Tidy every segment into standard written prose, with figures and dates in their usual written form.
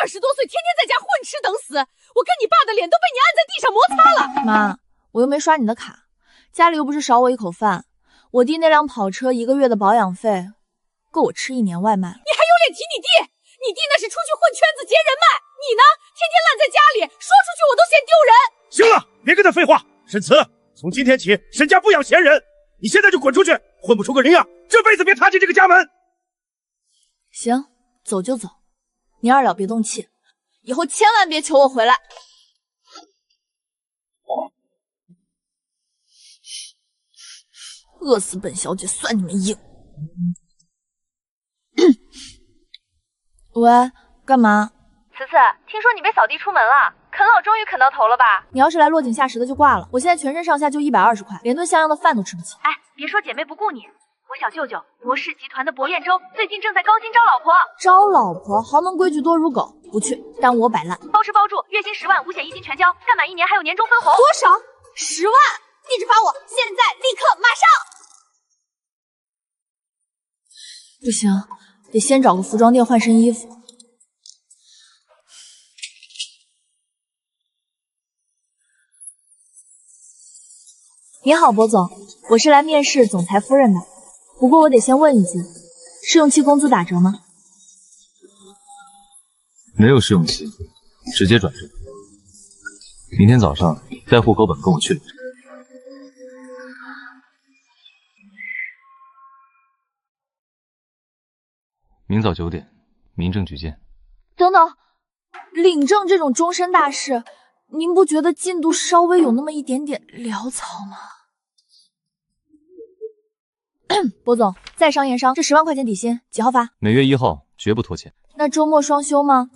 20多岁，天天在家混吃等死，我跟你爸的脸都被你按在地上摩擦了。妈，我又没刷你的卡，家里又不是少我一口饭，我弟那辆跑车1个月的保养费，够我吃1年外卖。你还有脸提你弟？你弟那是出去混圈子结人脉，你呢，天天烂在家里，说出去我都嫌丢人。行了，别跟他废话。沈慈，从今天起，沈家不养闲人，你现在就滚出去，混不出个人样，这辈子别踏进这个家门。行，走就走，你二了别动气，以后千万别求我回来。饿死本小姐算你们硬。喂，干嘛？慈慈，听说你被扫地出门了，啃老终于啃到头了吧？你要是来落井下石的就挂了，我现在全身上下就120块，连顿像样的饭都吃不起。哎，别说姐妹不顾你，我小舅舅博氏集团的博彦洲最近正在高薪招老婆。招老婆，豪门规矩多如狗，不去，耽误我摆烂。包吃包住，月薪10万，5险1金全交，干满1年还有年终分红。多少？10万！地址发我，现在立刻马上！不行，得先找个服装店换身衣服。你好，博总，我是来面试总裁夫人的，不过我得先问一句，试用期工资打折吗？没有试用期，直接转正。明天早上带户口本跟我去领证。明早9点，民政局见。等等，领证这种终身大事，您不觉得进度稍微有那么一点点潦草吗？博总，在商言商，这10万块钱底薪几号发？每月1号，绝不拖欠。那周末双休吗？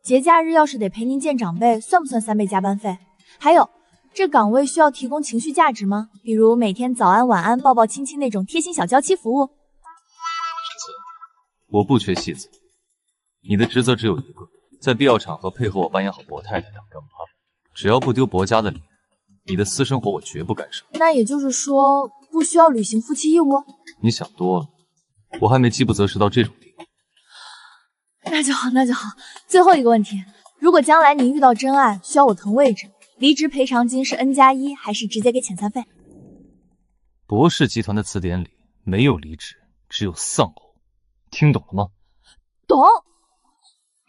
节假日要是得陪您见长辈，算不算3倍加班费？还有，这岗位需要提供情绪价值吗？比如每天早安晚安、抱抱亲亲那种贴心小娇妻服务？我不缺戏子，你的职责只有一个，在必要场合配合我扮演好博太太当跟班，只要不丢博家的脸，你的私生活我绝不干涉。那也就是说，不需要履行夫妻义务？你想多了，我还没饥不择食到这种地步。那就好，那就好。最后一个问题，如果将来您遇到真爱，需要我腾位置，离职赔偿金是 N+1，还是直接给遣散费？博氏集团的词典里没有离职，只有丧偶。听懂了吗？懂。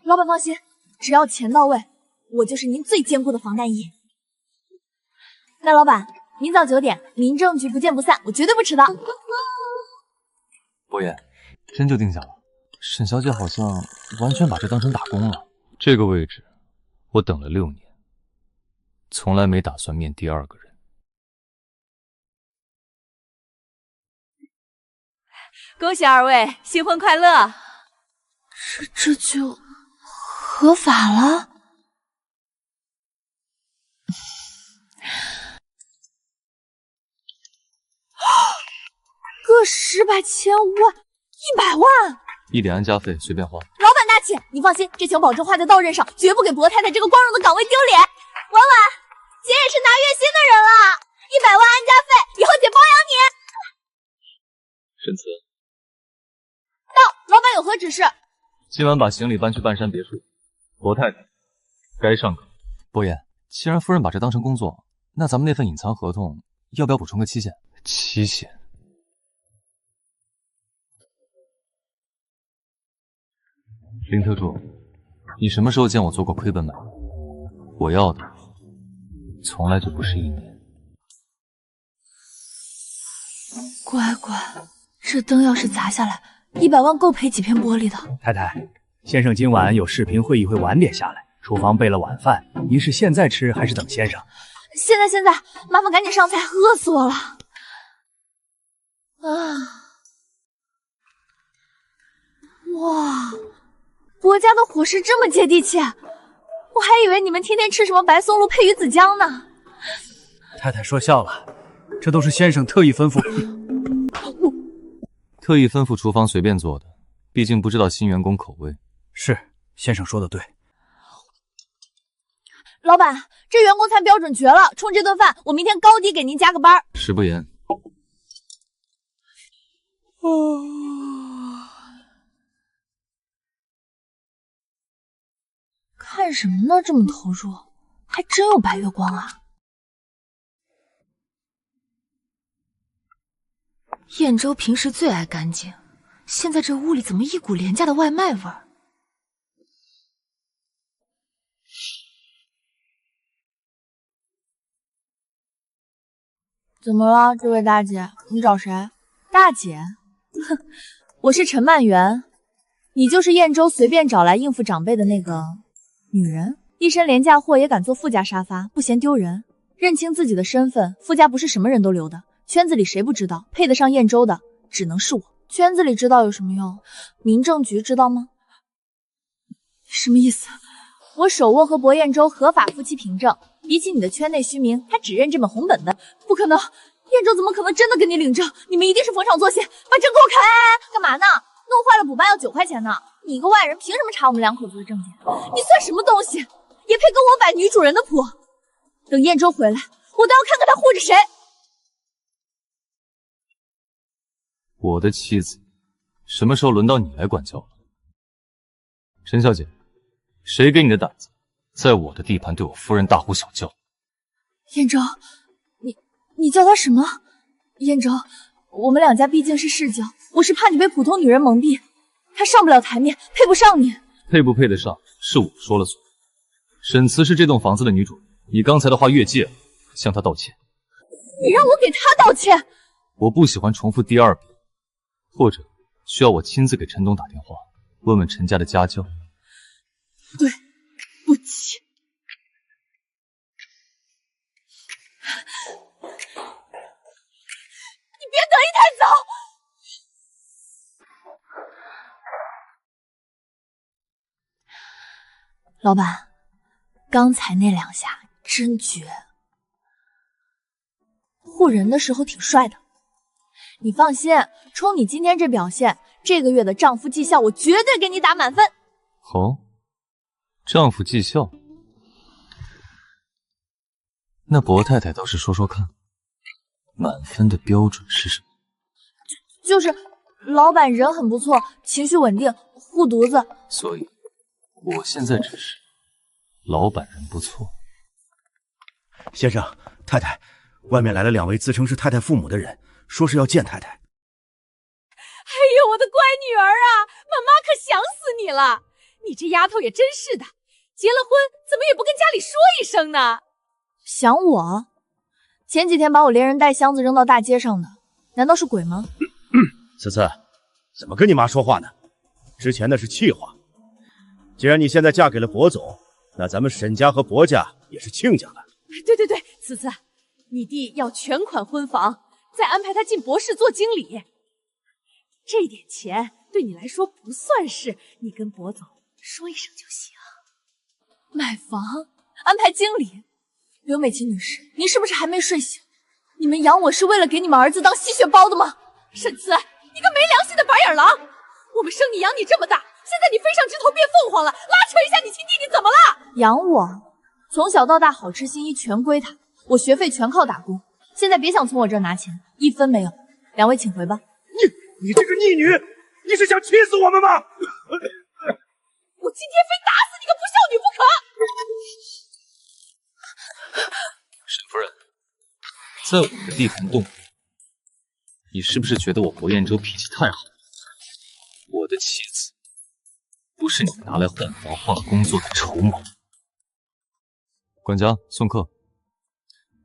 老板放心，只要钱到位，我就是您最坚固的防弹衣。那老板，明早9点，民政局不见不散，我绝对不迟到。博言，真就定下了。沈小姐好像完全把这当成打工了。这个位置，我等了6年，从来没打算面第2个人。恭喜2位新婚快乐！这就合法了？个10百千万100万1点安家费随便花。老板大气，你放心，这钱保证花在刀刃上，绝不给博太太这个光荣的岗位丢脸。婉婉，姐也是拿月薪的人了，100万安家费，以后姐包养你。沈慈，到，老板有何指示？今晚把行李搬去半山别墅。博太太，该上岗。博言，既然夫人把这当成工作，那咱们那份隐藏合同要不要补充个期限？期限？林特助，你什么时候见我做过亏本买卖？我要的从来就不是1年。乖乖，这灯要是砸下来，100万够赔几片玻璃的。太太，先生今晚有视频会议，会晚点下来。厨房备了晚饭，您是现在吃还是等先生？现在，麻烦赶紧上菜，饿死我了。哇，博家的伙食这么接地气，我还以为你们天天吃什么白松露配鱼子酱呢。太太说笑了，这都是先生特意吩咐。特意吩咐厨房随便做的，毕竟不知道新员工口味。是，先生说的对。老板，这员工餐标准绝了，冲这顿饭，我明天高低给您加个班。食不言。看什么呢？这么投入，还真有白月光啊！燕州平时最爱干净，现在这屋里怎么一股廉价的外卖味儿？怎么了，这位大姐？你找谁？大姐？哼，我是陈曼媛，你就是燕州随便找来应付长辈的那个女人，一身廉价货也敢坐富家沙发，不嫌丢人。认清自己的身份，富家不是什么人都留的，圈子里谁不知道，配得上燕州的只能是我。圈子里知道有什么用？民政局知道吗？什么意思？我手握和薄燕州合法夫妻凭证，比起你的圈内虚名，还只认这本红本本。不可能，燕州怎么可能真的跟你领证？你们一定是逢场作戏，把证给我看！哎，干嘛呢？弄坏了补办要9块钱呢。你一个外人凭什么查我们2口子的证件？你算什么东西？也配跟我摆女主人的谱？等燕州回来，我倒要看看他护着谁。我的妻子，什么时候轮到你来管教了？陈小姐，谁给你的胆子，在我的地盘对我夫人大呼小叫？燕州，你叫他什么？燕州，我们2家毕竟是世交，我是怕你被普通女人蒙蔽，他上不了台面，配不上你。配不配得上，是我说了算。沈慈是这栋房子的女主人，你刚才的话越界了，向她道歉。你让我给他道歉？我不喜欢重复第二遍，或者需要我亲自给陈董打电话，问问陈家的家教。对不起。你别得意太早。老板，刚才那2下真绝，护人的时候挺帅的。你放心，冲你今天这表现，这个月的丈夫绩效我绝对给你打满分。哦，丈夫绩效？那薄太太倒是说说看，满分的标准是什么？就是老板人很不错，情绪稳定，护犊子。所以，我现在只是老板人不错。先生，太太，外面来了2位自称是太太父母的人，说是要见太太。哎呦，我的乖女儿啊，妈妈可想死你了！你这丫头也真是的，结了婚怎么也不跟家里说一声呢？想我？前几天把我连人带箱子扔到大街上的，难道是鬼吗？慈慈，怎么跟你妈说话呢？之前那是气话。既然你现在嫁给了薄总，那咱们沈家和薄家也是亲家了。对，慈慈，你弟要全款婚房，再安排他进博士做经理。这点钱对你来说不算事，你跟薄总说一声就行。买房，安排经理。刘美琪女士，您是不是还没睡醒？你们养我是为了给你们儿子当吸血包的吗？沈慈，你个没良心的白眼狼！我们生你养你这么大，现在你飞上枝头变凤凰了，拉扯一下你亲弟弟怎么了？养我，从小到大好吃新衣全归他，我学费全靠打工。现在别想从我这儿拿钱，1分没有。2位请回吧。你这个逆女，你是想气死我们吗？我今天非打死你个不孝女不可！沈夫人，在我的地盘动手，你是不是觉得我薄彦州脾气太好？我的妻子不是你拿来换房换工作的筹码。管家，送客。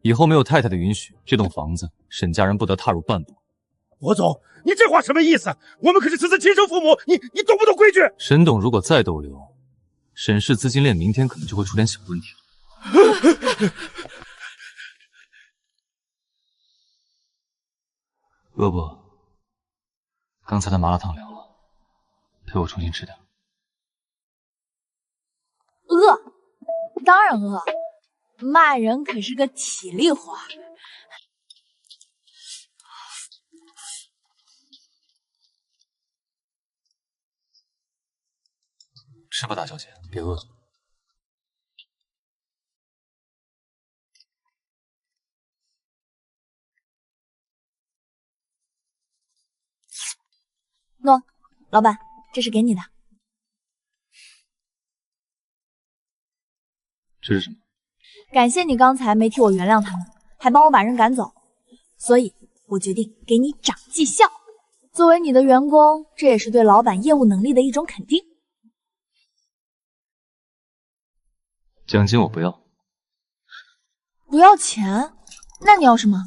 以后没有太太的允许，这栋房子沈家人不得踏入半步。薄总，你这话什么意思？我们可是慈慈亲生父母，你懂不懂规矩？沈董如果再逗留，沈氏资金链明天可能就会出点小问题了。饿不？刚才的麻辣烫凉了，陪我重新吃点。饿，当然饿。骂人可是个体力活。吃吧，大小姐，别饿着。喏，老板，这是给你的。这是什么？感谢你刚才没替我原谅他们，还帮我把人赶走，所以我决定给你涨绩效。作为你的员工，这也是对老板业务能力的一种肯定。奖金我不要。不要钱？那你要什么？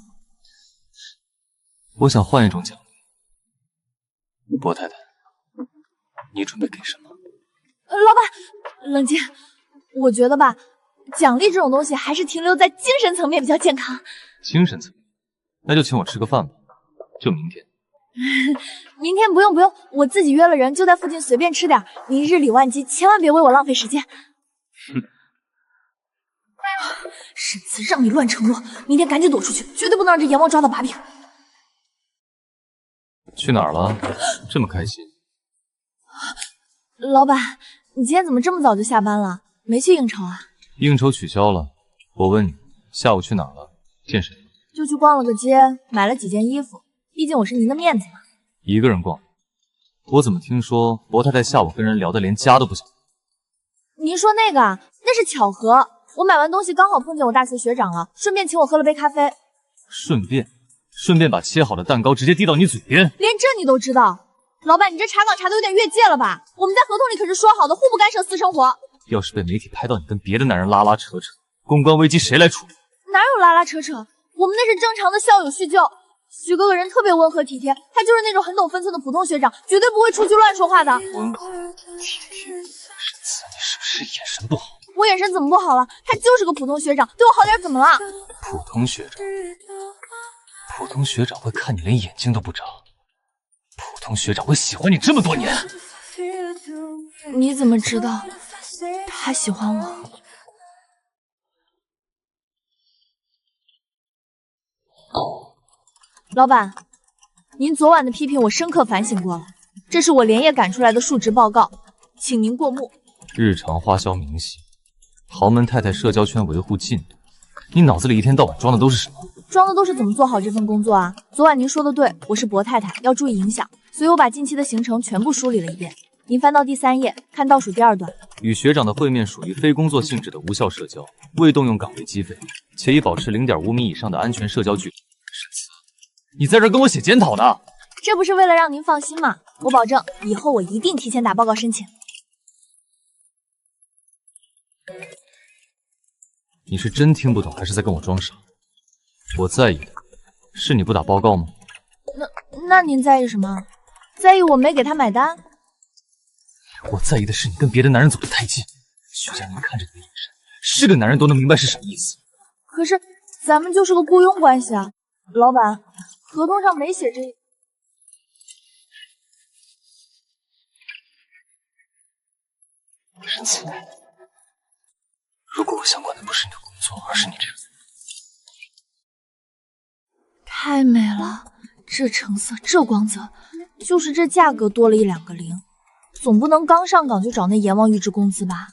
我想换一种奖励。薄太太，你准备给什么？老板，冷静。我觉得吧，奖励这种东西还是停留在精神层面比较健康。精神层面，那就请我吃个饭吧，就明天。明天不用，我自己约了人，就在附近随便吃点。你日理万机，千万别为我浪费时间。哼。沈慈让你乱承诺，明天赶紧躲出去，绝对不能让这阎王抓到把柄。去哪儿了？这么开心？老板，你今天怎么这么早就下班了？没去应酬啊？应酬取消了。我问你，下午去哪儿了？见谁了？就去逛了个街，买了几件衣服，毕竟我是您的面子嘛。一个人逛？我怎么听说薄太太下午跟人聊得连家都不想？您说那个啊，那是巧合。我买完东西刚好碰见我大学学长了，顺便请我喝了杯咖啡。顺便把切好的蛋糕直接递到你嘴边，连这你都知道？老板，你这查岗查的有点越界了吧？我们在合同里可是说好的，互不干涉私生活。要是被媒体拍到你跟别的男人拉拉扯扯，公关危机谁来处理？哪有拉拉扯扯？我们那是正常的校友叙旧。许哥哥人特别温和体贴，他就是那种很懂分寸的普通学长，绝对不会出去乱说话的。温和体贴，沈慈，你是不是眼神不好？我眼神怎么不好了？他就是个普通学长，对我好点怎么了？普通学长会看你连眼睛都不眨，普通学长会喜欢你这么多年。你怎么知道他喜欢我？老板，您昨晚的批评我深刻反省过了，这是我连夜赶出来的述职报告，请您过目。日常花销明细，豪门太太社交圈维护进度，你脑子里一天到晚装的都是什么？装的都是怎么做好这份工作啊！昨晚您说的对，我是薄太太，要注意影响，所以我把近期的行程全部梳理了一遍。您翻到第3页，看倒数第2段。与学长的会面属于非工作性质的无效社交，未动用岗位机费，且已保持0.5米以上的安全社交距离。沈慈，你在这跟我写检讨呢？这不是为了让您放心吗？我保证，以后我一定提前打报告申请。你是真听不懂，还是在跟我装傻？我在意的是你不打报告吗？那您在意什么？在意我没给他买单？我在意的是你跟别的男人走得太近。徐佳宁看着你的眼神，是个男人都能明白是什么意思。可是咱们就是个雇佣关系啊，老板，合同上没写这。沈慈，如果我想管的不是你的工作，而是你这个人，太美了，这成色，这光泽，就是这价格多了1、2个零，总不能刚上岗就找那阎王预支工资吧？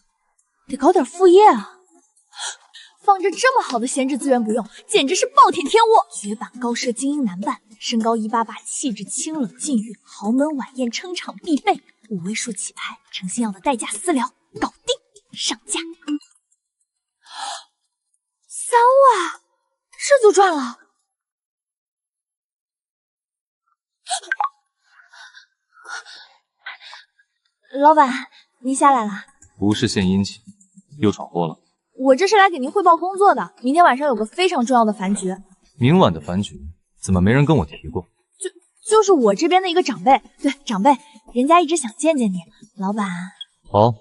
得搞点副业啊！放着这么好的闲置资源不用，简直是暴殄天物！绝版高奢精英男伴，身高188，气质清冷禁欲，豪门晚宴撑场必备，5位数起拍，诚心要的代价私聊，搞定，上架。3万，这就赚了！老板，您下来了。无事献殷勤，又闯祸了。我这是来给您汇报工作的，明天晚上有个非常重要的饭局。明晚的饭局怎么没人跟我提过？就是我这边的一个长辈，对，长辈，人家一直想见见你，老板。好，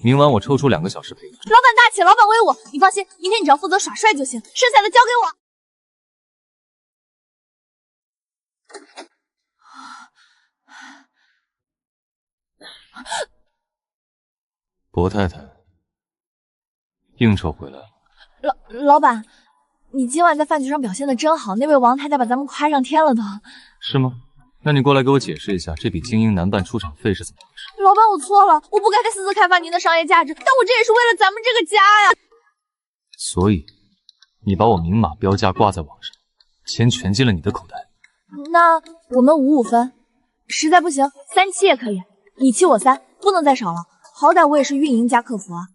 明晚我抽出2个小时陪你。老板大气，老板威武，你放心，明天你只要负责耍帅就行，剩下的交给我。薄太太，应酬回来了。老板，你今晚在饭局上表现的真好，那位王太太把咱们夸上天了都。是吗？那你过来给我解释一下，这笔精英男伴出场费是怎么回事？老板，我错了，我不该再私自开发您的商业价值，但我这也是为了咱们这个家呀。所以，你把我明码标价挂在网上，钱全进了你的口袋。那我们5-5分，实在不行3-7也可以，你7我3，不能再少了，好歹我也是运营加客服啊。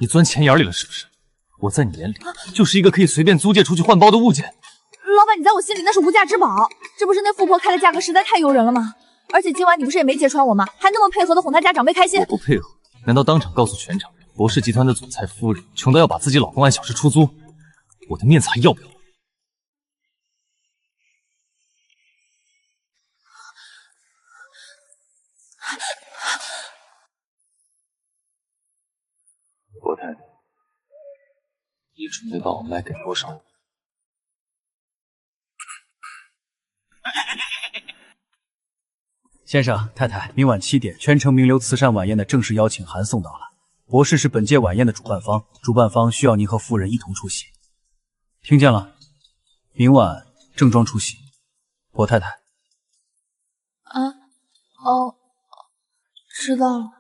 你钻钱眼里了是不是？我在你眼里就是一个可以随便租借出去换包的物件。老板，你在我心里那是无价之宝，这不是那富婆开的价格实在太诱人了吗？而且今晚你不是也没揭穿我吗？还那么配合的哄他家长辈开心。我不配合，难道当场告诉全场人博氏集团的总裁夫人穷到要把自己老公按小时出租？我的面子还要不要？博太太，你准备把我卖给多少？先生、太太，明晚7点，全城名流慈善晚宴的正式邀请函送到了。博士是本届晚宴的主办方，主办方需要您和夫人一同出席。听见了？明晚正装出席。博太太。哦，知道了。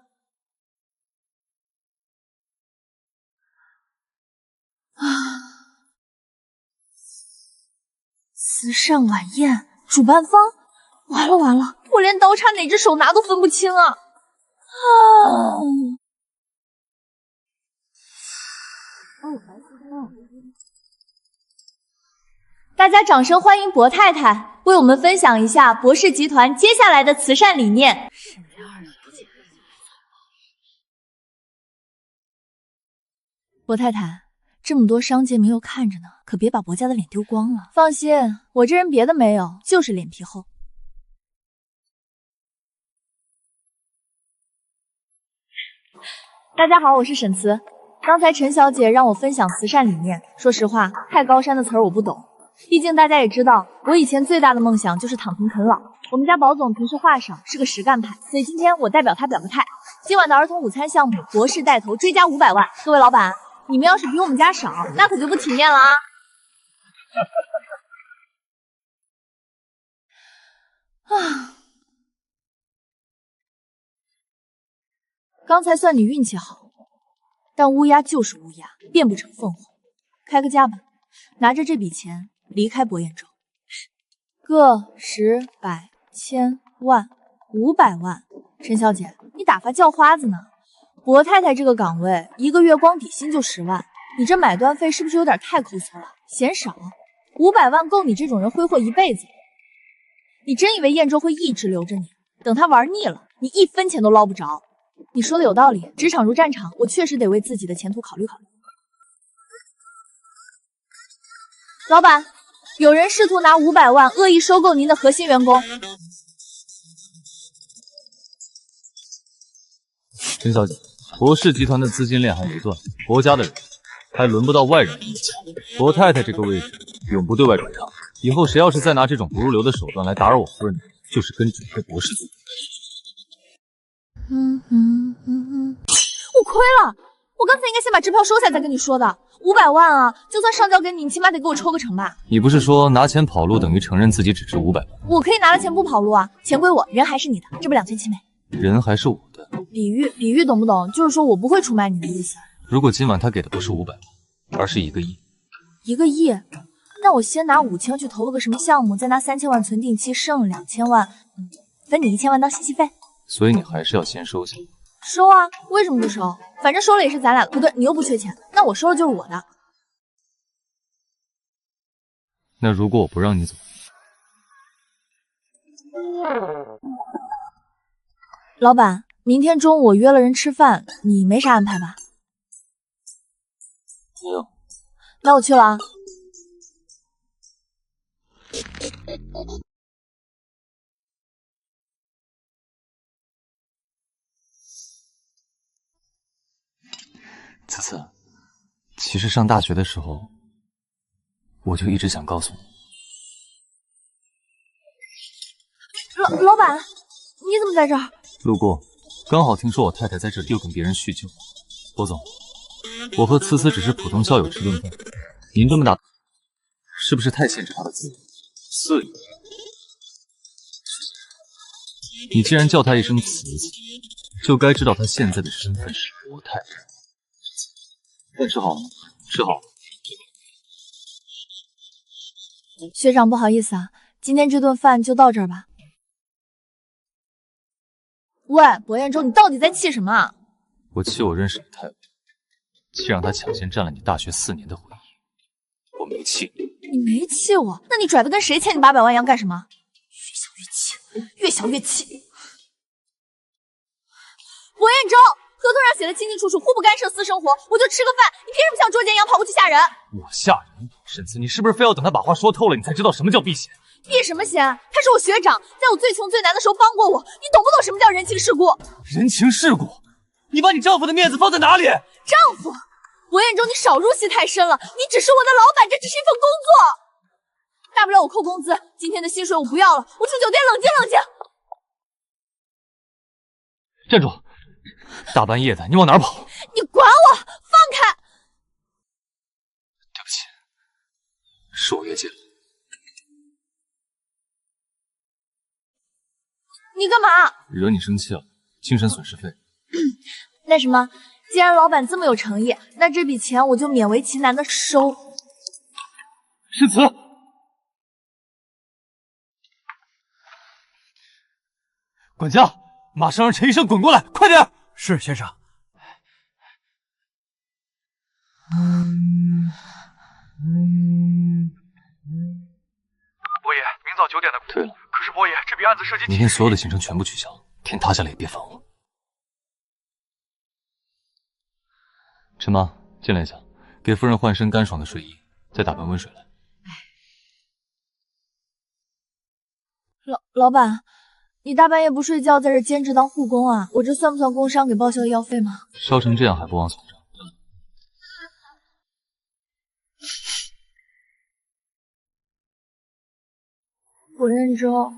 慈善晚宴主办方，完了完了，我连刀叉哪只手拿都分不清啊！大家掌声欢迎博太太为我们分享一下博氏集团接下来的慈善理念。博太太，这么多商界名流看着呢，可别把博家的脸丢光了。放心，我这人别的没有，就是脸皮厚。大家好，我是沈慈。刚才陈小姐让我分享慈善理念，说实话，太高山的词儿我不懂。毕竟大家也知道，我以前最大的梦想就是躺平啃老。我们家宝总平时话少，是个实干派，所以今天我代表他表个态。今晚的儿童午餐项目，博士带头追加500万。各位老板，你们要是比我们家少，那可就不体面了啊！刚才算你运气好，但乌鸦就是乌鸦，变不成凤凰。开个价吧，拿着这笔钱离开博彦州。个10、百、千、万，500万。陈小姐，你打发叫花子呢？博太太这个岗位，一个月光底薪就10万，你这买断费是不是有点太抠搜了？嫌少？500万够你这种人挥霍一辈子。你真以为彦州会一直留着你？等他玩腻了，你1分钱都捞不着。你说的有道理，职场如战场，我确实得为自己的前途考虑考虑。老板，有人试图拿500万恶意收购您的核心员工。陈小姐，博氏集团的资金链还没断，博家的人还轮不到外人影响。博太太这个位置永不对外转让，以后谁要是再拿这种不入流的手段来打扰我夫人，就是跟整个博氏组。我亏了，我刚才应该先把支票收下再跟你说的。500万啊，就算上交给你，你起码得给我抽个成吧。你不是说拿钱跑路等于承认自己只值500万？我可以拿了钱不跑路啊，钱归我，人还是你的，这不两全其美？人还是我的。比喻懂不懂？就是说我不会出卖你的意思。如果今晚他给的不是500万，而是1个亿，1个亿，那我先拿5000去投了个什么项目，再拿3000万存定期，剩2000万，分你1000万当信息费。所以你还是要先收下。收啊，为什么不收？反正收了也是咱俩的，不对，你又不缺钱，那我收了就是我的。那如果我不让你走？老板，明天中午我约了人吃饭，你没啥安排吧？没有。那我去了啊。此次，其实上大学的时候，我就一直想告诉你。老板，你怎么在这儿？路过，刚好听说我太太在这里又跟别人叙旧。博总，我和思思只是普通校友吃顿饭，您这么大，是不是太限制她的自由？自由？你既然叫她一声慈子，就该知道她现在的身份是博太太。饭吃好了吗？吃好了。学长，不好意思啊，今天这顿饭就到这儿吧。喂，博彦州，你到底在气什么啊？我气我认识你太晚，既让他抢先占了你大学4年的回忆，我没气你。你没气我？那你拽的跟谁欠你800万一样干什么？越想越气，越想越气。博彦州，合同上写的清清楚楚，互不干涉私生活，我就吃个饭，你凭什么像捉奸一样跑过去吓人？我吓人？沈慈，你是不是非要等他把话说透了，你才知道什么叫避嫌？避什么嫌？他是我学长，在我最穷最难的时候帮过我，你懂不懂什么叫人情世故？人情世故？你把你丈夫的面子放在哪里？丈夫？博彦州，你少入戏太深了，你只是我的老板，这只是一份工作，大不了我扣工资，今天的薪水我不要了，我住酒店冷静冷静。站住！大半夜的，你往哪儿跑？你管我！放开！对不起，是我越界了。你干嘛？惹你生气了，精神损失费。那什么，既然老板这么有诚意，那这笔钱我就勉为其难的收。诗词，管家，马上让陈医生滚过来，快点！是先生。伯爷，明早9点的。对了，可是伯爷，这笔案子涉及……明天所有的行程全部取消，天塌下来也别烦我。陈妈，进来一下，给夫人换身干爽的睡衣，再打盆温水来。老板，你大半夜不睡觉，在这兼职当护工啊？我这算不算工伤，给报销医药费吗？烧成这样还不忘算账？博彦州，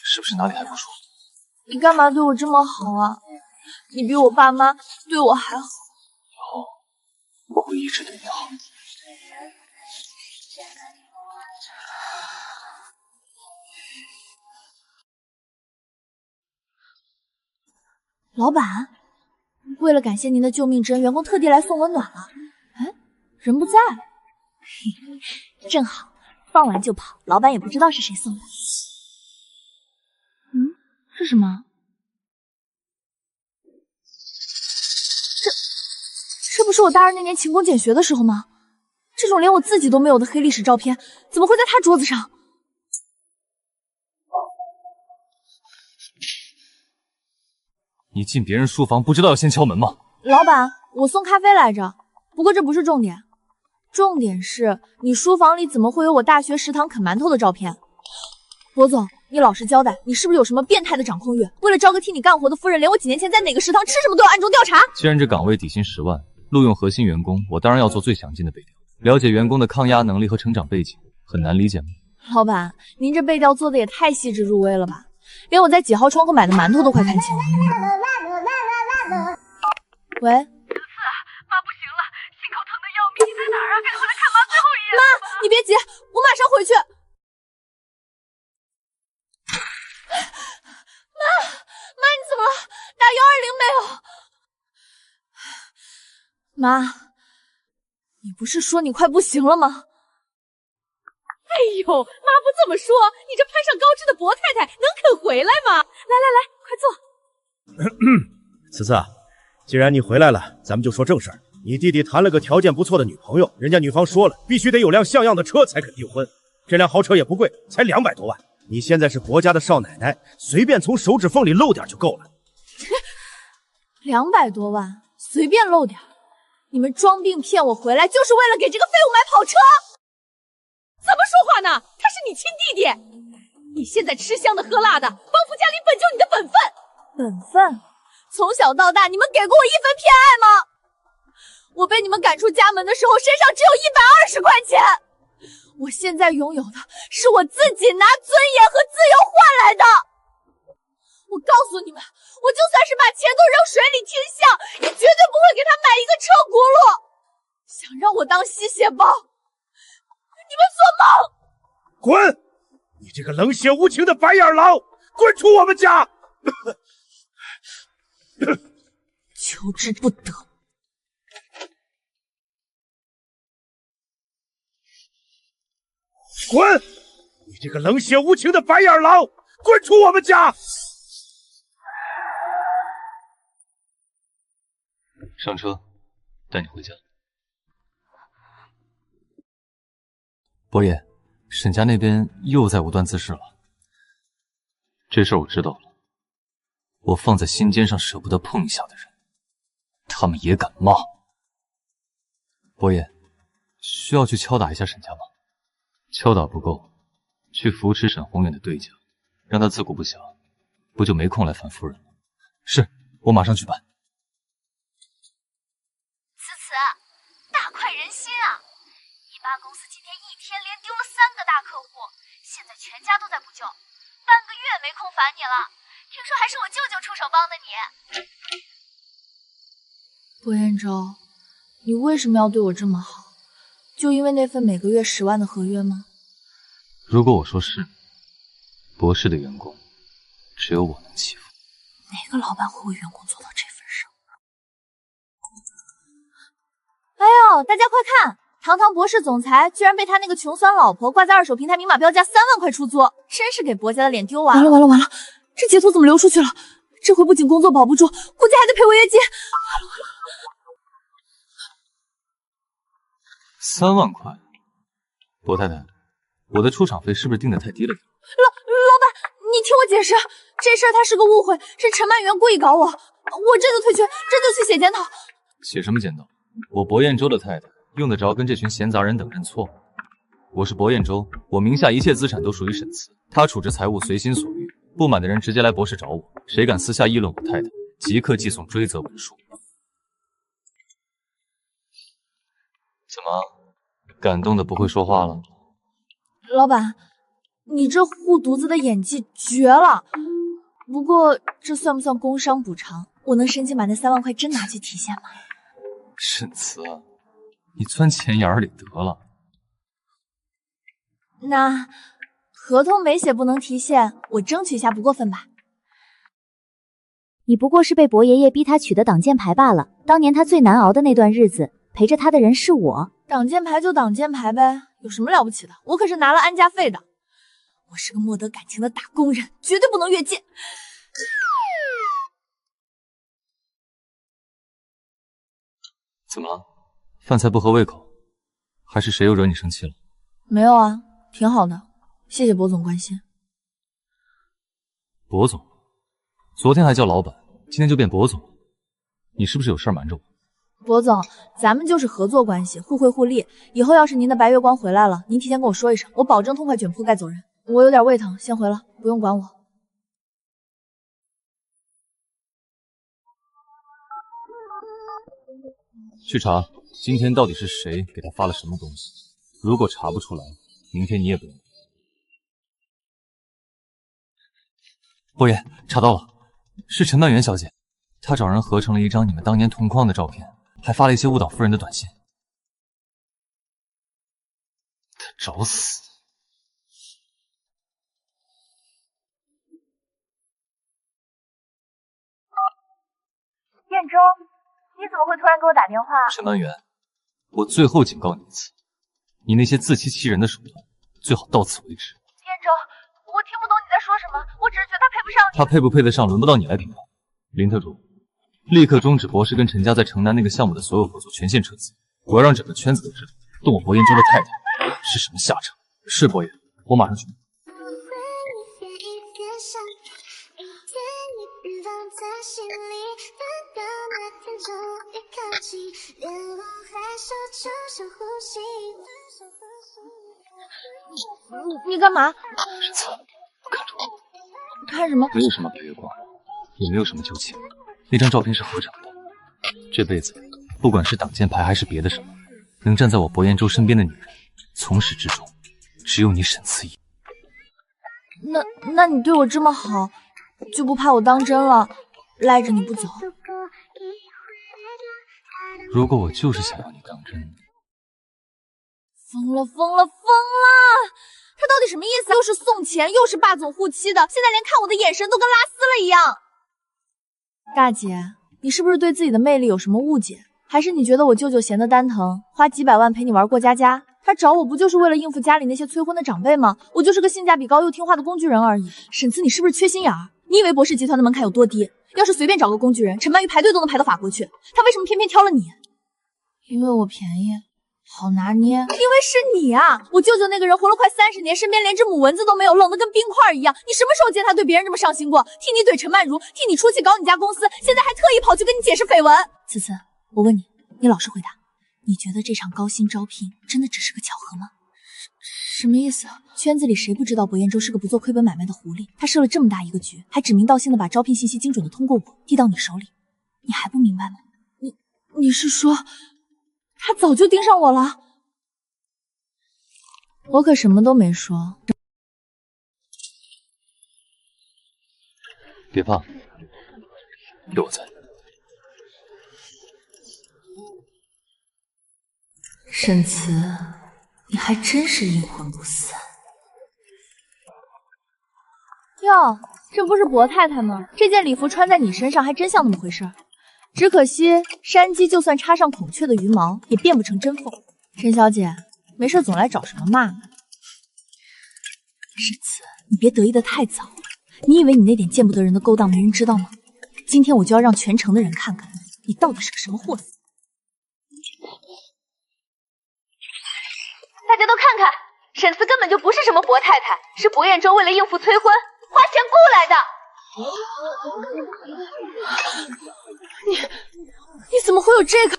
是不是哪里还不舒服？你干嘛对我这么好啊？你比我爸妈对我还好。以后我会一直对你好。老板，为了感谢您的救命之恩，员工特地来送温暖了。哎，人不在，嘿，正好放完就跑，老板也不知道是谁送的。是什么？这不是我大二那年勤工俭学的时候吗？这种连我自己都没有的黑历史照片，怎么会在他桌子上？你进别人书房不知道要先敲门吗？老板，我送咖啡来着。不过这不是重点，重点是你书房里怎么会有我大学食堂啃馒头的照片？博总，你老实交代，你是不是有什么变态的掌控欲？为了招个替你干活的夫人，连我几年前在哪个食堂吃什么都要暗中调查？既然这岗位底薪10万，录用核心员工，我当然要做最详尽的背调，了解员工的抗压能力和成长背景，很难理解吗？老板，您这背调做的也太细致入微了吧，连我在几号窗口买的馒头都快看清了。喂，妈不行了，心口疼的要命，你在哪儿啊？赶紧回来看妈最后一眼。妈，你别急，我马上回去。妈，你怎么了？打120没有？妈，你不是说你快不行了吗？哎呦，妈不这么说，你这攀上高枝的博太太能肯回来吗？来，快坐。慈慈，既然你回来了，咱们就说正事儿。你弟弟谈了个条件不错的女朋友，人家女方说了，必须得有辆像样的车才肯订婚。这辆豪车也不贵，才200多万。你现在是博家的少奶奶，随便从手指缝里漏点就够了。200多万，随便漏点。你们装病骗我回来，就是为了给这个废物买跑车？怎么说话呢？他是你亲弟弟，你现在吃香的喝辣的，帮扶家里本就你的本分。本分？从小到大，你们给过我1分偏爱吗？我被你们赶出家门的时候，身上只有120块钱。我现在拥有的是我自己拿尊严和自由换来的。我告诉你们，我就算是把钱都扔水里听相，也绝对不会给他买一个车轱辘。想让我当吸血包，你们做梦！滚！你这个冷血无情的白眼狼，滚出我们家！求之不得。滚！你这个冷血无情的白眼狼，滚出我们家！上车，带你回家。伯爷，沈家那边又在无端滋事了。这事儿我知道了，我放在心尖上舍不得碰一下的人，他们也敢骂。伯爷，需要去敲打一下沈家吗？敲打不够，去扶持沈宏远的对家，让他自顾不暇，不就没空来烦夫人了？是，我马上去办。此，大快人心啊！一八公司今天一天连丢了3个大客户，现在全家都在补救，半个月没空烦你了。听说还是我舅舅出手帮的你。薄彦舟，你为什么要对我这么好？就因为那份每个月10万的合约吗？如果我说是，博士的员工只有我能欺负。哪个老板会为员工做到这份上？哎呦，大家快看！堂堂博士总裁居然被他那个穷酸老婆挂在二手平台明码标价3万块出租，真是给薄家的脸丢完了！完了！这截图怎么流出去了？这回不仅工作保不住，估计还得赔违约金。3万块，薄太太，我的出场费是不是定的太低了？老板，你听我解释，这事儿它是个误会，是陈曼媛故意搞我，我这就退圈，这就去写检讨。写什么检讨？我薄彦舟的太太用得着跟这群闲杂人等认错？我是薄彦舟，我名下一切资产都属于沈慈，他处置财务随心所欲，不满的人直接来博士找我，谁敢私下议论我太太，即刻寄送追责文书。怎么？感动的不会说话了？老板，你这护犊子的演技绝了！不过这算不算工伤补偿？我能申请把那3万块真拿去体现吗？沈慈，你钻钱眼里得了。那合同没写不能提现，我争取一下不过分吧？你不过是被薄爷爷逼他取的挡箭牌罢了。当年他最难熬的那段日子，陪着他的人是我。挡箭牌就挡箭牌呗，有什么了不起的？我可是拿了安家费的。我是个莫得感情的打工人，绝对不能越界。怎么了？饭菜不合胃口，还是谁又惹你生气了？没有啊，挺好的，谢谢薄总关心。薄总，昨天还叫老板，今天就变薄总了，你是不是有事瞒着我？薄总，咱们就是合作关系，互惠互利。以后要是您的白月光回来了，您提前跟我说一声，我保证痛快卷铺盖走人。我有点胃疼，先回了，不用管我。去查今天到底是谁给他发了什么东西，如果查不出来，明天你也不用。伯爷，查到了，是陈曼媛小姐，她找人合成了一张你们当年同框的照片，还发了一些误导夫人的短信。他找死！彦舟，你怎么会突然给我打电话？陈曼媛，我最后警告你一次，你那些自欺欺人的手段，最好到此为止。彦舟，我听不懂你在说什么，我只是觉得他配不上你。他配不配得上，轮不到你来评判。林特助，立刻终止博士跟陈家在城南那个项目的所有合作，全线撤资。我要让整个圈子都知道，动我薄彦舟的太太是什么下场。是伯爷，我马上去。你干嘛？沈慈，看着我。看什么？没有什么白月光，也没有什么旧情。那张照片是合成的。这辈子，不管是挡箭牌还是别的什么，能站在我薄彦舟身边的女人，从始至终，只有你沈慈怡。那你对我这么好，就不怕我当真了，赖着你不走？如果我就是想要你当真，疯了！他到底什么意思？又是送钱，又是霸总护妻的，现在连看我的眼神都跟拉丝了一样。大姐，你是不是对自己的魅力有什么误解？还是你觉得我舅舅闲得蛋疼，花几百万陪你玩过家家？他找我不就是为了应付家里那些催婚的长辈吗？我就是个性价比高又听话的工具人而已。沈慈，你是不是缺心眼儿？你以为博士集团的门槛有多低？要是随便找个工具人，陈曼玉排队都能排到法国去，他为什么偏偏挑了你？因为我便宜，好拿捏。因为是你啊！我舅舅那个人活了快30年，身边连只母蚊子都没有，冷得跟冰块一样。你什么时候见他对别人这么上心过？替你怼陈曼如，替你出气搞你家公司，现在还特意跑去跟你解释绯闻。此次，我问你，你老实回答，你觉得这场高薪招聘真的只是个巧合吗？什么意思？圈子里谁不知道博彦舟是个不做亏本买卖的狐狸？他设了这么大一个局，还指名道姓的把招聘信息精准的通过我递到你手里，你还不明白吗？你是说，他早就盯上我了？我可什么都没说。别怕，有我在。沈慈，你还真是阴魂不散。哟，这不是博太太吗？这件礼服穿在你身上还真像那么回事儿。只可惜山鸡就算插上孔雀的羽毛，也变不成真凤。陈小姐，没事总来找什么骂呢？沈慈，你别得意的太早了。你以为你那点见不得人的勾当没人知道吗？今天我就要让全城的人看看你到底是个什么货色。大家都看看，沈慈根本就不是什么博太太，是博彦舟为了应付催婚花钱雇来的。你怎么会有这个？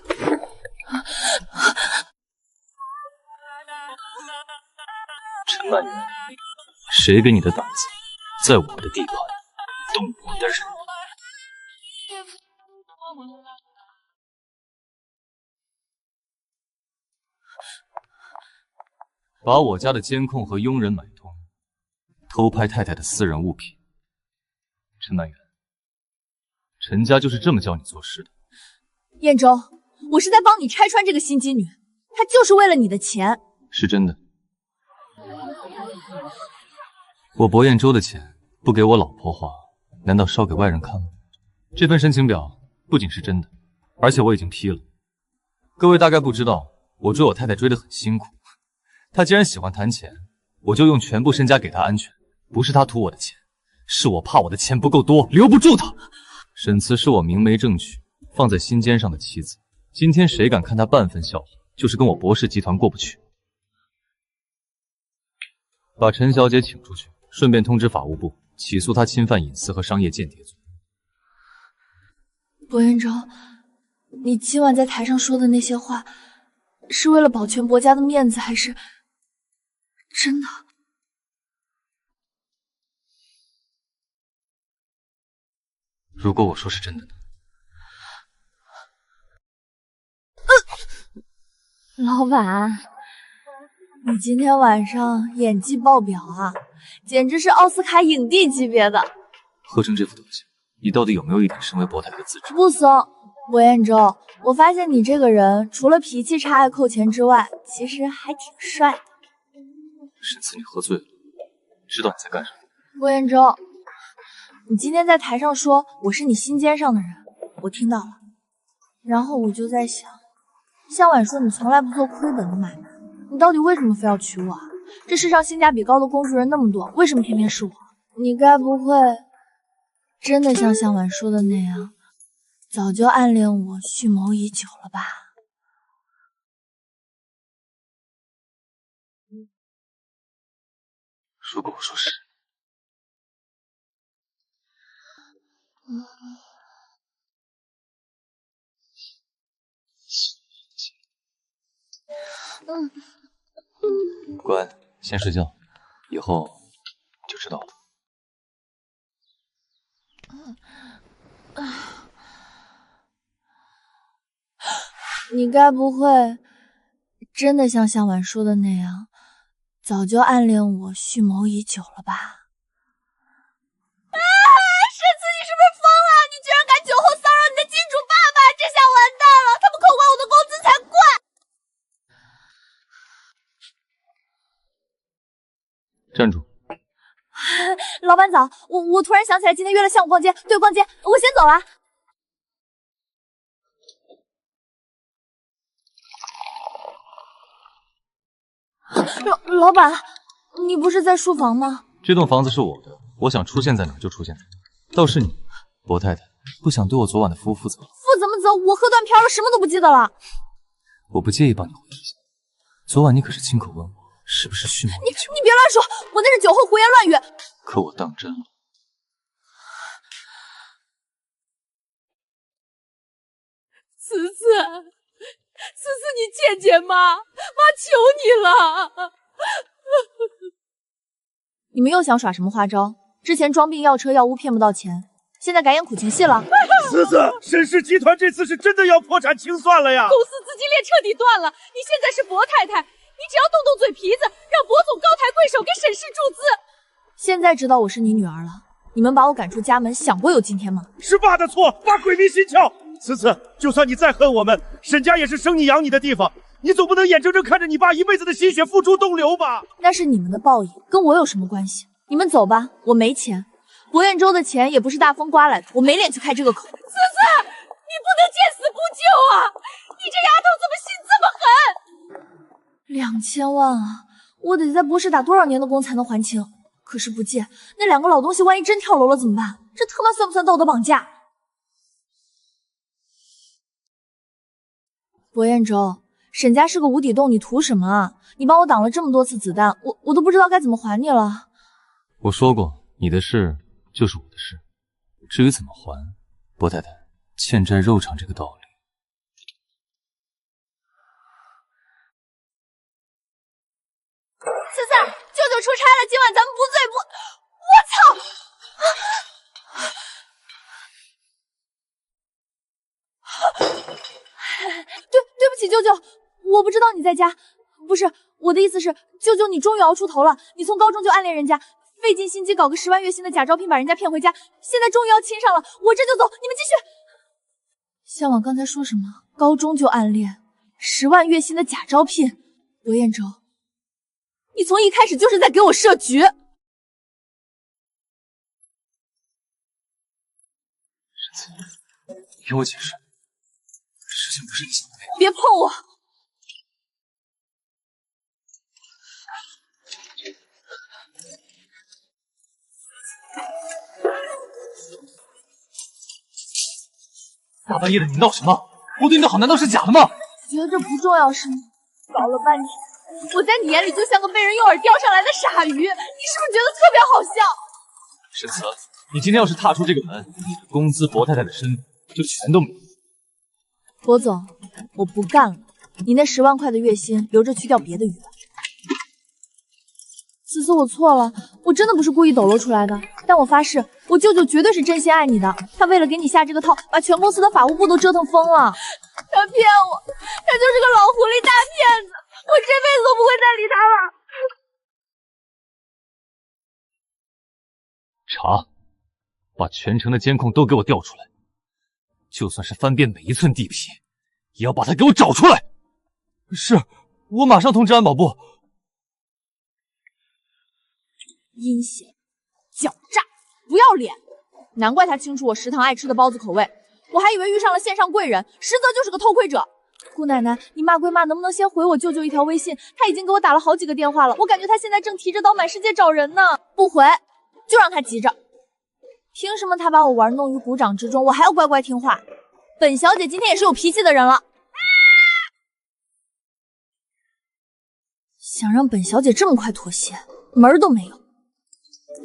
陈曼玉，谁给你的胆子，在我的地盘动我的人？把我家的监控和佣人买通，偷拍太太的私人物品。陈曼玉，陈家就是这么教你做事的。彦舟，我是在帮你拆穿这个心机女，她就是为了你的钱。是真的。我博彦舟的钱不给我老婆花，难道烧给外人看吗？这份申请表不仅是真的，而且我已经批了。各位大概不知道，我追我太太追得很辛苦。她既然喜欢谈钱，我就用全部身家给她安全。不是她图我的钱，是我怕我的钱不够多，留不住她。沈慈是我明媒正娶放在心尖上的妻子，今天谁敢看她半分笑话，就是跟我博氏集团过不去。把陈小姐请出去，顺便通知法务部起诉她侵犯隐私和商业间谍罪。博彦舟，你今晚在台上说的那些话，是为了保全博家的面子，还是真的？如果我说是真的呢？老板，你今天晚上演技爆表啊，简直是奥斯卡影帝级别的。喝成这副德行，你到底有没有一点身为博太太的自知？不怂，博彦舟，我发现你这个人除了脾气差、爱扣钱之外，其实还挺帅的。沈慈，你喝醉了，知道你在干什么？博彦舟，你今天在台上说我是你心尖上的人，我听到了。然后我就在想，向晚说你从来不做亏本的买卖，你到底为什么非要娶我啊？这世上性价比高的公主人那么多，为什么偏偏是我？你该不会真的像向晚说的那样，早就暗恋我、蓄谋已久了吧？如果我说是，乖，先睡觉，以后你就知道了。你该不会真的像向晚说的那样，早就暗恋我、蓄谋已久了吧？沈慈，你是不是疯了？你居然敢酒后骚扰你的金主爸爸，这下完蛋了！他们扣关我的工资才怪！站住！老板早，我突然想起来今天约了项目逛街，对，逛街，我先走了。老板，你不是在书房吗？这栋房子是我的，我想出现在哪就出现在哪。倒是你，薄太太，不想对我昨晚的服务负责。负怎么责？我喝断片了，什么都不记得了。我不介意帮你回忆一下。昨晚你可是亲口问我是不是蓄谋已久。你别乱说，我那是酒后胡言乱语。可我当真了。思思，你见见妈，妈求你了。你们又想耍什么花招？之前装病要车要屋骗不到钱，现在改演苦情戏了。思思，沈氏集团这次是真的要破产清算了呀！公司资金链彻底断了，你现在是薄太太，你只要动动嘴皮子，让薄总高抬贵手给沈氏注资。现在知道我是你女儿了，你们把我赶出家门，想过有今天吗？是爸的错，爸鬼迷心窍。思思，就算你再恨我们，沈家也是生你养你的地方，你总不能眼睁睁看着你爸一辈子的心血付诸东流吧？那是你们的报应，跟我有什么关系？你们走吧，我没钱。博彦州的钱也不是大风刮来的，我没脸去开这个口。思思，你不能见死不救啊！你这丫头怎么心这么狠？2000万啊！我得在博士打多少年的工才能还清？可是不借，那2个老东西万一真跳楼了怎么办？这他妈算不算道德绑架？博彦州，沈家是个无底洞，你图什么啊？你帮我挡了这么多次子弹，我都不知道该怎么还你了。我说过，你的事就是我的事，至于怎么还，薄太太，欠债肉偿这个道理。思思，舅舅出差了，今晚咱们不醉不……我操！对不起，舅舅，我不知道你在家。不是，我的意思是，舅舅，你终于熬出头了。你从高中就暗恋人家，费尽心机搞个10万月薪的假招聘把人家骗回家，现在终于要亲上了，我这就走，你们继续。向往刚才说什么？高中就暗恋，10万月薪的假招聘？罗彦州，你从一开始就是在给我设局。沈子，你听我解释，事情不是你想的那样。别碰我！大半夜的，你闹什么？我对你的好难道是假的吗？觉得不重要是吗？搞了半天，我在你眼里就像个被人用饵钓上来的傻鱼，你是不是觉得特别好笑？沈慈，你今天要是踏出这个门，你的工资、薄太太的身份就全都没有。薄总，我不干了，你那10万块的月薪留着去钓别的鱼吧。思思，我错了，我真的不是故意抖搂出来的。但我发誓，我舅舅绝对是真心爱你的。他为了给你下这个套，把全公司的法务部都折腾疯了。他骗我，他就是个老狐狸大骗子，我这辈子都不会再理他了。查，把全城的监控都给我调出来，就算是翻遍每一寸地皮，也要把他给我找出来。是，我马上通知安保部。阴险、狡诈、不要脸，难怪他清楚我食堂爱吃的包子口味，我还以为遇上了线上贵人，实则就是个偷窥者。姑奶奶，你骂归骂，能不能先回我舅舅一条微信？他已经给我打了好几个电话了，我感觉他现在正提着刀满世界找人呢。不回，就让他急着。凭什么他把我玩弄于股掌之中，我还要乖乖听话？本小姐今天也是有脾气的人了。想让本小姐这么快妥协，门儿都没有。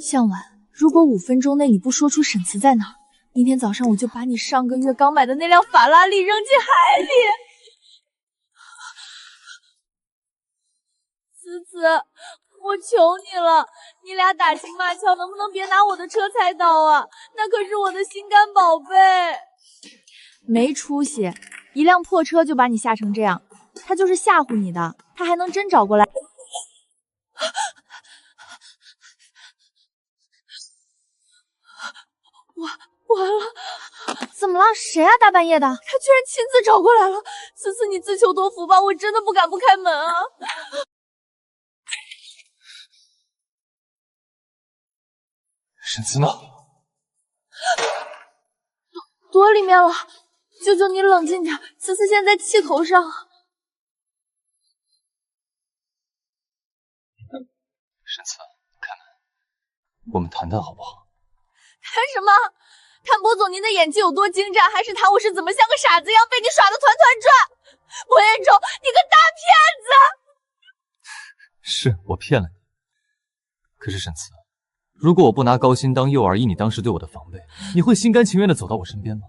向晚，如果5分钟内你不说出沈慈在哪儿，明天早上我就把你上个月刚买的那辆法拉利扔进海里。思思，我求你了，你俩打情骂俏，能不能别拿我的车菜刀啊？那可是我的心肝宝贝。没出息，一辆破车就把你吓成这样，他就是吓唬你的，他还能真找过来？完了，怎么了？谁啊？大半夜的，他居然亲自找过来了。思思，你自求多福吧，我真的不敢不开门啊。沈慈呢？躲里面了。舅舅，你冷静点，思思现在气头上。沈慈，开门，我们谈谈好不好？谈什么？谈博总您的演技有多精湛，还是谈我是怎么像个傻子一样被你耍得团团转？博彦中，你个大骗子！是我骗了你。可是沈慈，如果我不拿高薪当诱饵，以你当时对我的防备，你会心甘情愿地走到我身边吗？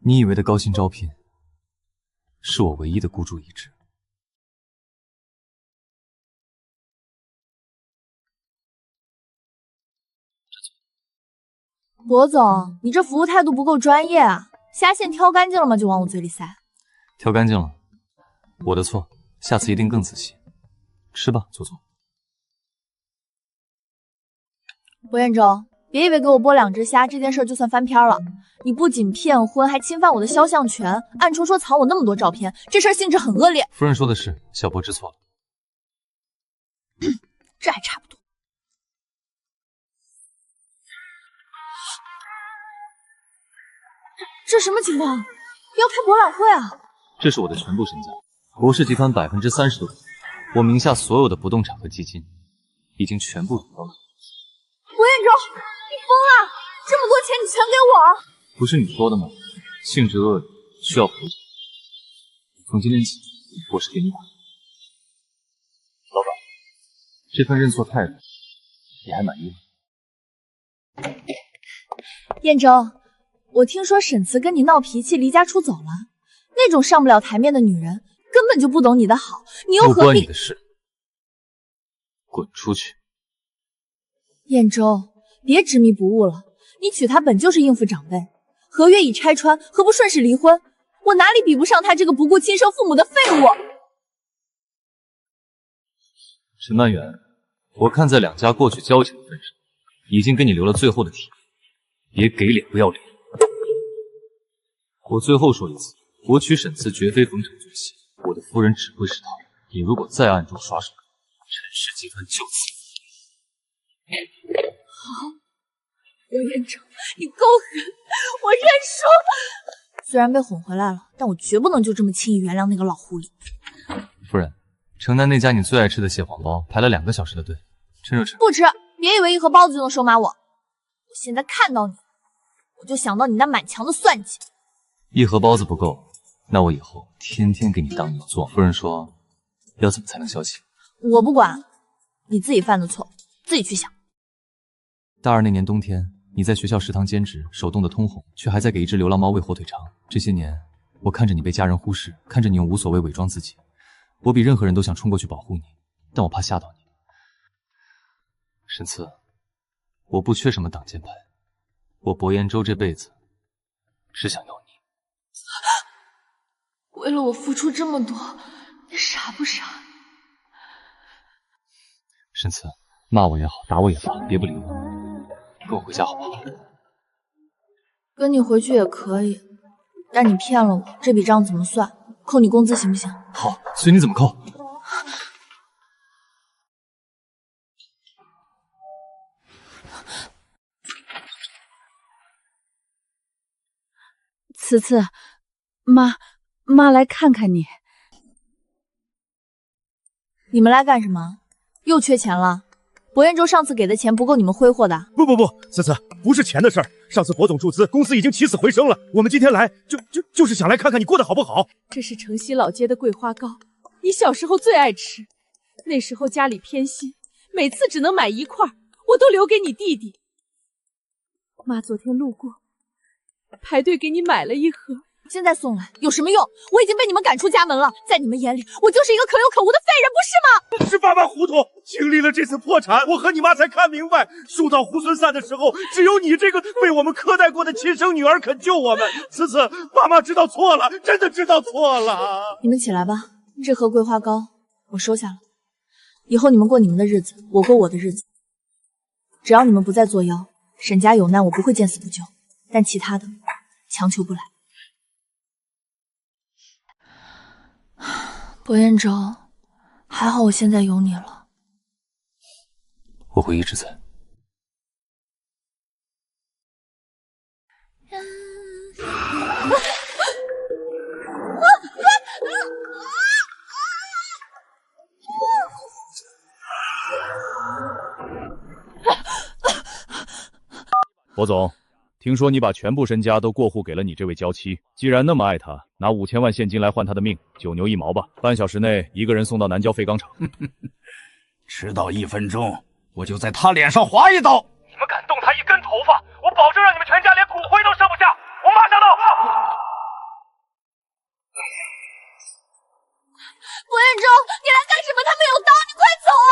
你以为的高薪招聘，是我唯一的孤注一掷。博总，你这服务态度不够专业啊！虾线挑干净了吗？就往我嘴里塞。挑干净了，我的错，下次一定更仔细。吃吧，左左。博彦中，别以为给我剥2只虾这件事就算翻篇了。你不仅骗婚，还侵犯我的肖像权，暗戳戳藏我那么多照片，这事儿性质很恶劣。夫人说的是，小博知错了。这还差不多。这什么情况？要开博览会啊？这是我的全部身家，博氏集团30%多，我名下所有的不动产和基金，已经全部转到了。博彦中，你疯了！这么多钱你全给我？不是你说的吗？性质恶劣，需要赔偿。从今天起，我是给你管。老板，这份认错态度，你还满意吗？彦中，我听说沈慈跟你闹脾气，离家出走了。那种上不了台面的女人，根本就不懂你的好，你又何必？不关你的事，滚出去！彦中，别执迷不悟了。你娶她本就是应付长辈，合约已拆穿，何不顺势离婚？我哪里比不上他这个不顾亲生父母的废物？沈曼远，我看在2家过去交情的份上，已经给你留了最后的体面，别给脸不要脸。我最后说一次，我娶沈慈绝非逢场作戏，我的夫人只会是她。你如果再暗中耍手，陈氏集团就此。好，博彦中，你够狠，我认输。虽然被哄回来了，但我绝不能就这么轻易原谅那个老狐狸。夫人，城南那家你最爱吃的蟹黄包，排了2个小时的队，趁热吃。不吃，别以为一盒包子就能收买我。我现在看到你，我就想到你那满墙的算计。1盒包子不够，那我以后天天给你当牛做。夫人说，要怎么才能消气？我不管，你自己犯的错，自己去想。大2那年冬天，你在学校食堂兼职，手冻得通红，却还在给一只流浪猫喂火腿肠。这些年，我看着你被家人忽视，看着你用无所谓伪装自己，我比任何人都想冲过去保护你，但我怕吓到你。沈慈，我不缺什么挡箭牌，我博彦州这辈子只想要你。为了我付出这么多，你傻不傻？沈慈，骂我也好，打我也罢，别不理我，跟我回家好不好？跟你回去也可以，但你骗了我，这笔账怎么算？扣你工资行不行？好，随你怎么扣。慈慈，妈来看看你。你们来干什么？又缺钱了？博彦州上次给的钱不够你们挥霍的？不，思思，不是钱的事儿。上次博总注资，公司已经起死回生了。我们今天来，就是想来看看你过得好不好。这是城西老街的桂花糕，你小时候最爱吃。那时候家里偏心，每次只能买1块，我都留给你弟弟。妈昨天路过，排队给你买了1盒。现在送来有什么用？我已经被你们赶出家门了，在你们眼里，我就是一个可有可无的废人，不是吗？是爸爸糊涂，经历了这次破产，我和你妈才看明白，树倒猢狲散的时候，只有你这个被我们苛待过的亲生女儿肯救我们。此次爸妈知道错了，真的知道错了。你们起来吧，这盒桂花糕我收下了，以后你们过你们的日子，我过我的日子。只要你们不再作妖，沈家有难我不会见死不救，但其他的强求不来。博彦州，还好我现在有你了。我会一直在。博总，听说你把全部身家都过户给了你这位娇妻，既然那么爱她，拿5000万现金来换她的命，9牛1毛吧。半小时内一个人送到南郊废钢厂。迟到1分钟，我就在他脸上划一刀。你们敢动他一根头发，我保证让你们全家连骨灰都剩不下。我马上到。博彦中，你来干什么？他们有刀，你快走啊！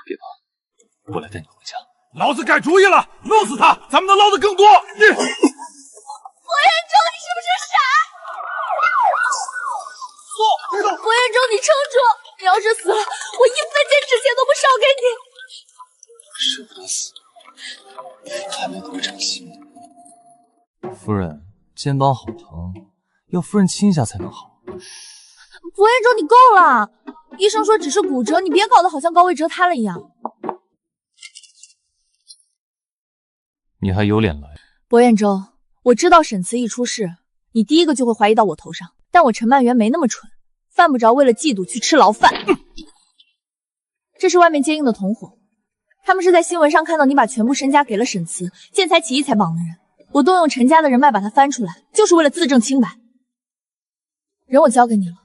别怕，我来带你回家。老子改主意了，弄死他，咱们能捞得更多。博彦中，你是不是傻？博彦中，你撑住！你要是死了，我1分钱纸钱都不少给你。舍不得死，还没给我长心。夫人，肩膀好疼，要夫人亲一下才能好。博彦中，你够了！医生说只是骨折，你别搞得好像高位折塌了一样。你还有脸来？博彦中，我知道沈慈一出事，你第一个就会怀疑到我头上，但我陈曼媛没那么蠢，犯不着为了嫉妒去吃牢饭。这是外面接应的同伙，他们是在新闻上看到你把全部身家给了沈慈，见财起意才绑的人。我动用陈家的人脉把他翻出来，就是为了自证清白。人我交给你了，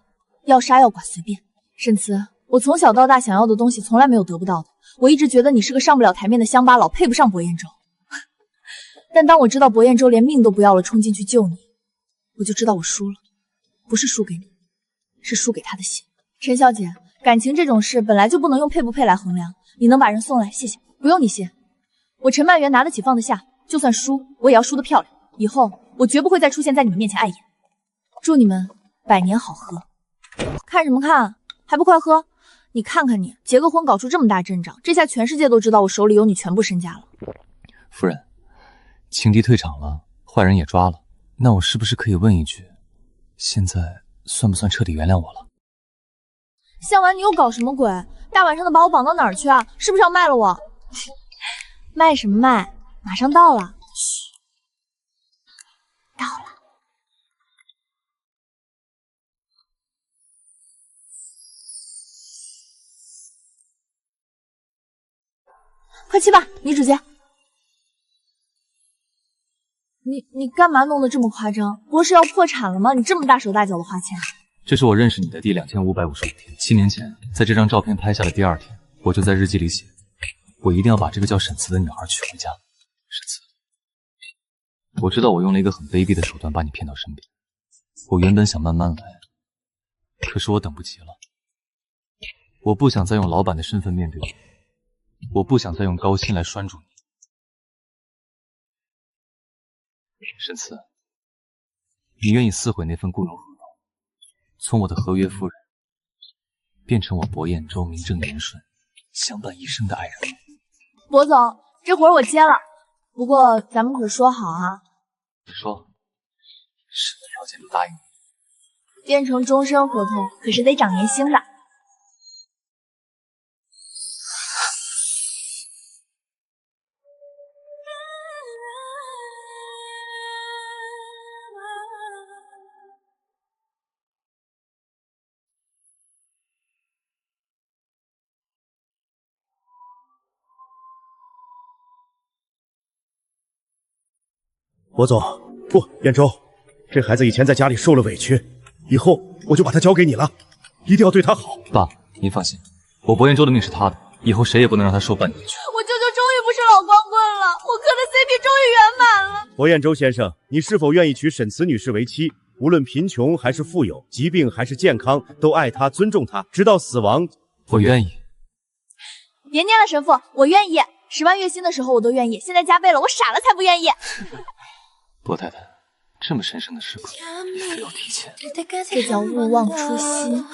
要杀要剐随便。沈慈，我从小到大想要的东西从来没有得不到的，我一直觉得你是个上不了台面的乡巴佬，配不上博彦舟。但当我知道博彦舟连命都不要了，冲进去救你，我就知道我输了，不是输给你，是输给他的心。陈小姐，感情这种事本来就不能用配不配来衡量，你能把人送来，谢谢。不用你谢，我陈曼媛拿得起放得下，就算输我也要输得漂亮。以后我绝不会再出现在你们面前碍眼。祝你们百年好合。看什么看？还不快喝！你看看你，结个婚搞出这么大阵仗，这下全世界都知道我手里有你全部身家了。夫人，情敌退场了，坏人也抓了，那我是不是可以问一句，现在算不算彻底原谅我了？向晚，你又搞什么鬼？大晚上的把我绑到哪儿去啊？是不是要卖了我？卖什么卖？马上到了。嘘，到了。快去吧，女主角。你干嘛弄得这么夸张？博士要破产了吗？你这么大手大脚的花钱。这是我认识你的第2555天，7年前，在这张照片拍下的第2天，我就在日记里写，我一定要把这个叫沈慈的女孩娶回家。沈慈，我知道我用了一个很卑鄙的手段把你骗到身边，我原本想慢慢来，可是我等不及了。我不想再用老板的身份面对你，我不想再用高薪来拴住你。沈慈，你愿意撕毁那份雇佣合同，从我的合约夫人变成我博彦舟名正言顺、相伴一生的爱人吗？博总，这活儿我接了，不过咱们可说好啊。说，什么条件都答应你。变成终身合同，可是得涨年薪的。博总，不，彦舟，这孩子以前在家里受了委屈，以后我就把他交给你了，一定要对他好。爸，您放心，我博彦舟的命是他的，以后谁也不能让他受半点屈。我舅舅终于不是老光棍了，我磕的 CP 终于圆满了。博彦舟先生，你是否愿意娶沈慈女士为妻？无论贫穷还是富有，疾病还是健康，都爱她，尊重她，直到死亡。我愿意。别念了，神父，我愿意。10万月薪的时候我都愿意，现在加倍了，我傻了才不愿意。博太太，这么神圣的时刻，你非要提前，这叫勿忘初心。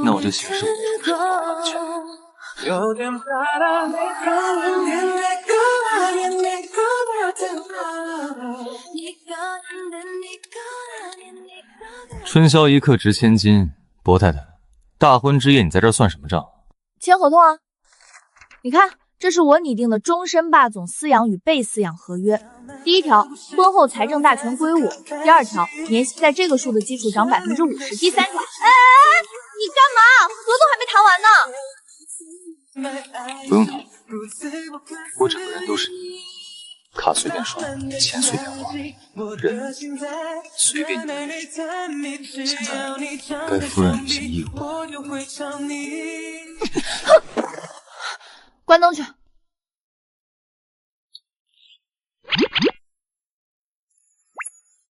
那我就显示我这个权。春宵一刻值千金，博太太，大婚之夜你在这儿算什么账？签合同啊！你看，这是我拟定的终身霸总饲养与被饲养合约。第1条，婚后财政大权归我；第2条，年薪在这个数的基础涨50%；第3条，你干嘛？合同还没谈完呢。不用讨论，我整个人都是你，卡随便刷，钱随便花，人随便你。现在该夫人履行义务。关灯去。